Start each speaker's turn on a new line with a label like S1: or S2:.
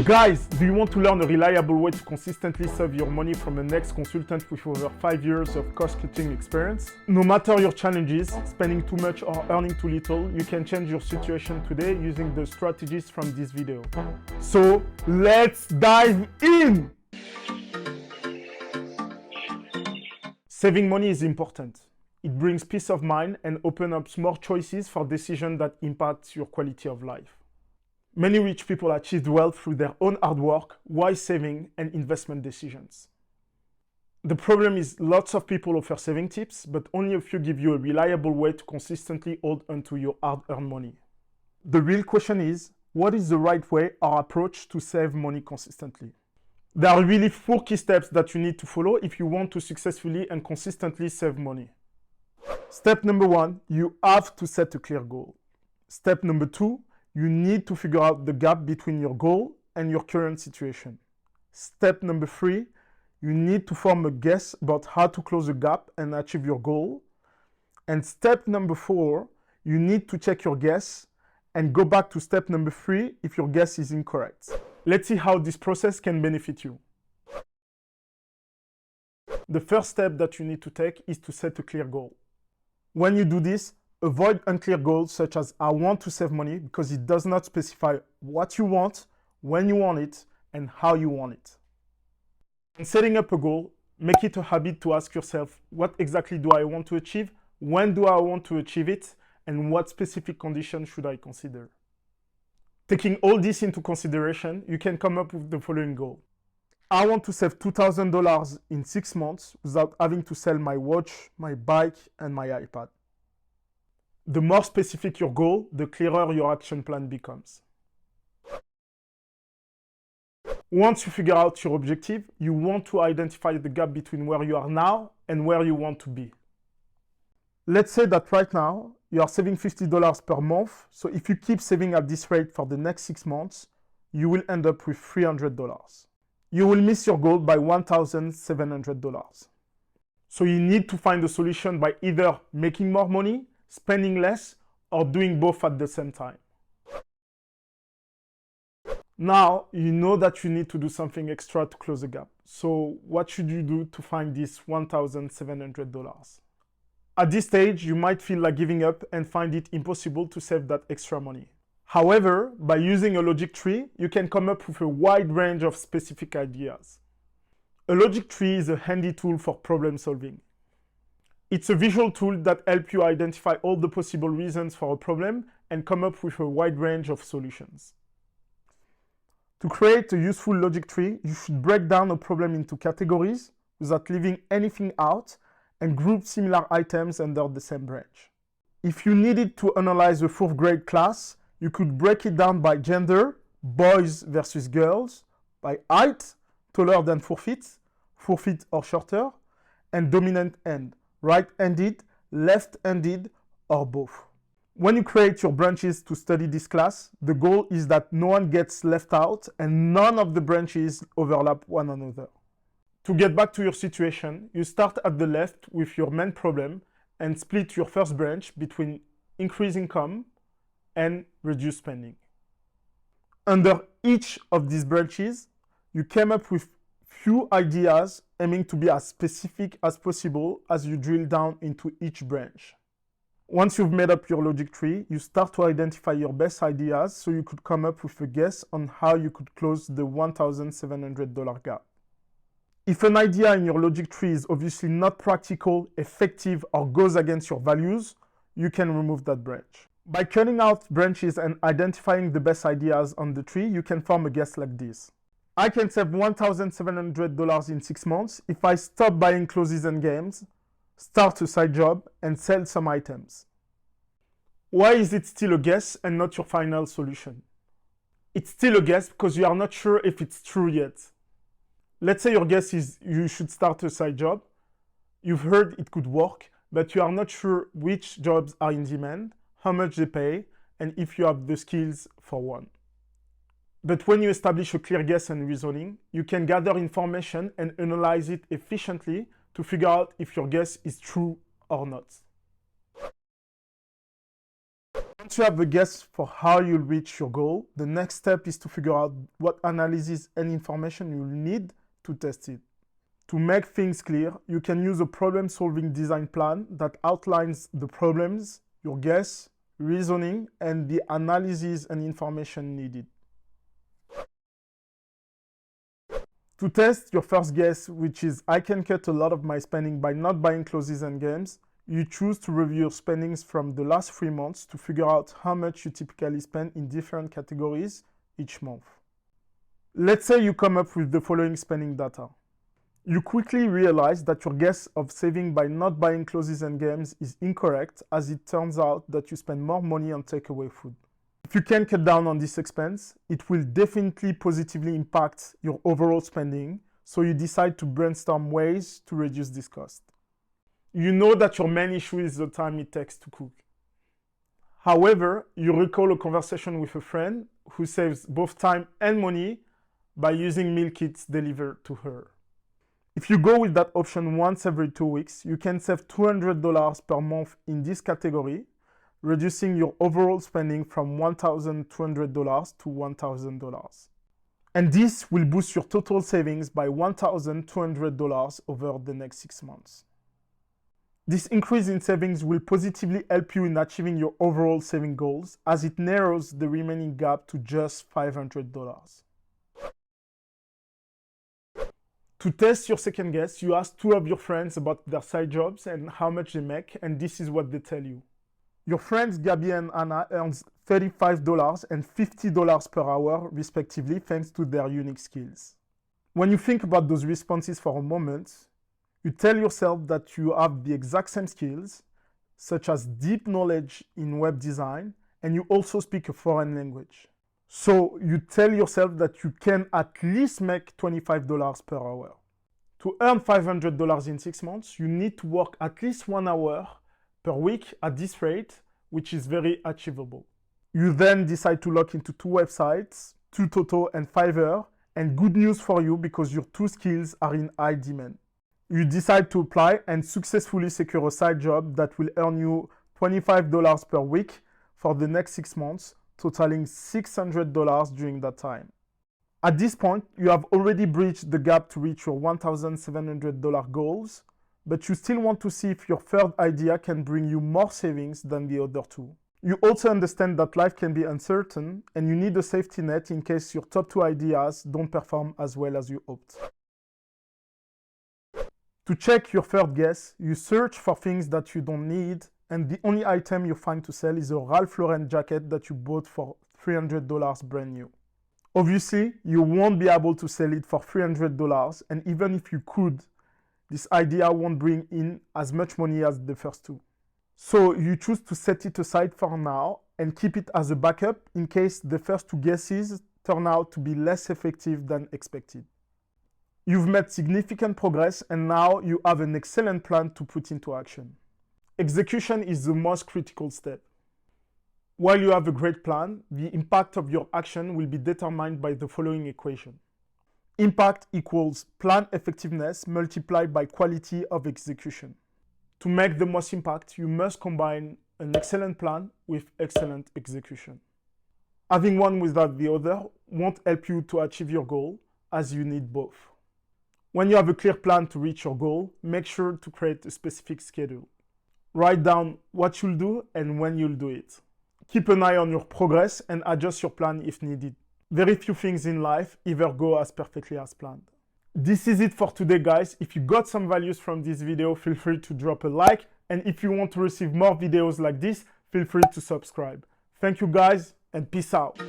S1: Guys, do you want to learn a reliable way to consistently save your money from an ex-consultant with over 5 years of cost-cutting experience? No matter your challenges, spending too much or earning too little, you can change your situation today using the strategies from this video. So, let's dive in! Saving money is important. It brings peace of mind and opens up more choices for decisions that impact your quality of life. Many rich people achieved wealth through their own hard work, wise saving, and investment decisions. The problem is lots of people offer saving tips, but only a few give you a reliable way to consistently hold onto your hard-earned money. The real question is, what is the right way or approach to save money consistently? There are really 4 key steps that you need to follow if you want to successfully and consistently save money. Step number 1, you have to set a clear goal. Step number 2, you need to figure out the gap between your goal and your current situation. Step number 3, you need to form a guess about how to close the gap and achieve your goal. And step number 4, you need to check your guess and go back to step number 3 if your guess is incorrect. Let's see how this process can benefit you. The first step that you need to take is to set a clear goal. When you do this, avoid unclear goals such as I want to save money because it does not specify what you want, when you want it, and how you want it. In setting up a goal, make it a habit to ask yourself, what exactly do I want to achieve? When do I want to achieve it? And what specific conditions should I consider? Taking all this into consideration, you can come up with the following goal. I want to save $2,000 in 6 months without having to sell my watch, my bike, and my iPad. The more specific your goal, the clearer your action plan becomes. Once you figure out your objective, you want to identify the gap between where you are now and where you want to be. Let's say that right now, you are saving $50 per month, so if you keep saving at this rate for the next 6 months, you will end up with $300. You will miss your goal by $1,700. So you need to find a solution by either making more money, spending less, or doing both at the same time. Now, you know that you need to do something extra to close the gap. So what should you do to find this $1,700? At this stage, you might feel like giving up and find it impossible to save that extra money. However, by using a logic tree, you can come up with a wide range of specific ideas. A logic tree is a handy tool for problem solving. It's a visual tool that helps you identify all the possible reasons for a problem and come up with a wide range of solutions. To create a useful logic tree, you should break down a problem into categories without leaving anything out and group similar items under the same branch. If you needed to analyze a 4th grade class, you could break it down by gender, boys versus girls, by height, taller than 4 feet or shorter, and dominant hand, right-handed, left-handed, or both. When you create your branches to study this class, the goal is that no one gets left out and none of the branches overlap one another. To get back to your situation, you start at the left with your main problem and split your first branch between increase income and reduce spending. Under each of these branches, you came up with few ideas aiming to be as specific as possible as you drill down into each branch. Once you've made up your logic tree, you start to identify your best ideas so you could come up with a guess on how you could close the $1,700 gap. If an idea in your logic tree is obviously not practical, effective, or goes against your values, you can remove that branch. By cutting out branches and identifying the best ideas on the tree, you can form a guess like this. I can save $1,700 in 6 months if I stop buying clothes and games, start a side job, and sell some items. Why is it still a guess and not your final solution? It's still a guess because you are not sure if it's true yet. Let's say your guess is you should start a side job. You've heard it could work, but you are not sure which jobs are in demand, how much they pay, and if you have the skills for one. But when you establish a clear guess and reasoning, you can gather information and analyze it efficiently to figure out if your guess is true or not. Once you have a guess for how you'll reach your goal, the next step is to figure out what analysis and information you'll need to test it. To make things clear, you can use a problem-solving design plan that outlines the problems, your guess, reasoning, and the analysis and information needed. To test your first guess, which is I can cut a lot of my spending by not buying clothes and games, you choose to review your spendings from the last 3 months to figure out how much you typically spend in different categories each month. Let's say you come up with the following spending data. You quickly realize that your guess of saving by not buying clothes and games is incorrect, as it turns out that you spend more money on takeaway food. If you can cut down on this expense, it will definitely positively impact your overall spending, so you decide to brainstorm ways to reduce this cost. You know that your main issue is the time it takes to cook. However, you recall a conversation with a friend who saves both time and money by using meal kits delivered to her. If you go with that option once every 2 weeks, you can save $200 per month in this category, reducing your overall spending from $1,200 to $1,000. And this will boost your total savings by $1,200 over the next 6 months. This increase in savings will positively help you in achieving your overall saving goals, as it narrows the remaining gap to just $500. To test your second guess, you ask 2 of your friends about their side jobs and how much they make, and this is what they tell you. Your friends Gabby and Anna earn $35 and $50 per hour, respectively, thanks to their unique skills. When you think about those responses for a moment, you tell yourself that you have the exact same skills, such as deep knowledge in web design, and you also speak a foreign language. So you tell yourself that you can at least make $25 per hour. To earn $500 in 6 months, you need to work at least 1 hour per week at this rate, which is very achievable. You then decide to log into 2 websites, Tutoto and Fiverr, and good news for you because your 2 skills are in high demand. You decide to apply and successfully secure a side job that will earn you $25 per week for the next 6 months, totaling $600 during that time. At this point, you have already bridged the gap to reach your $1,700 goals, but you still want to see if your third idea can bring you more savings than the other 2. You also understand that life can be uncertain and you need a safety net in case your top 2 ideas don't perform as well as you hoped. To check your third guess, you search for things that you don't need, and the only item you find to sell is a Ralph Lauren jacket that you bought for $300 brand new. Obviously, you won't be able to sell it for $300, and even if you could, this idea won't bring in as much money as the first 2. So you choose to set it aside for now and keep it as a backup in case the first 2 guesses turn out to be less effective than expected. You've made significant progress and now you have an excellent plan to put into action. Execution is the most critical step. While you have a great plan, the impact of your action will be determined by the following equation. Impact equals plan effectiveness multiplied by quality of execution. To make the most impact, you must combine an excellent plan with excellent execution. Having one without the other won't help you to achieve your goal, as you need both. When you have a clear plan to reach your goal, make sure to create a specific schedule. Write down what you'll do and when you'll do it. Keep an eye on your progress and adjust your plan if needed. Very few things in life ever go as perfectly as planned. This is it for today, guys. If you got some values from this video, feel free to drop a like. And if you want to receive more videos like this, feel free to subscribe. Thank you, guys, and peace out.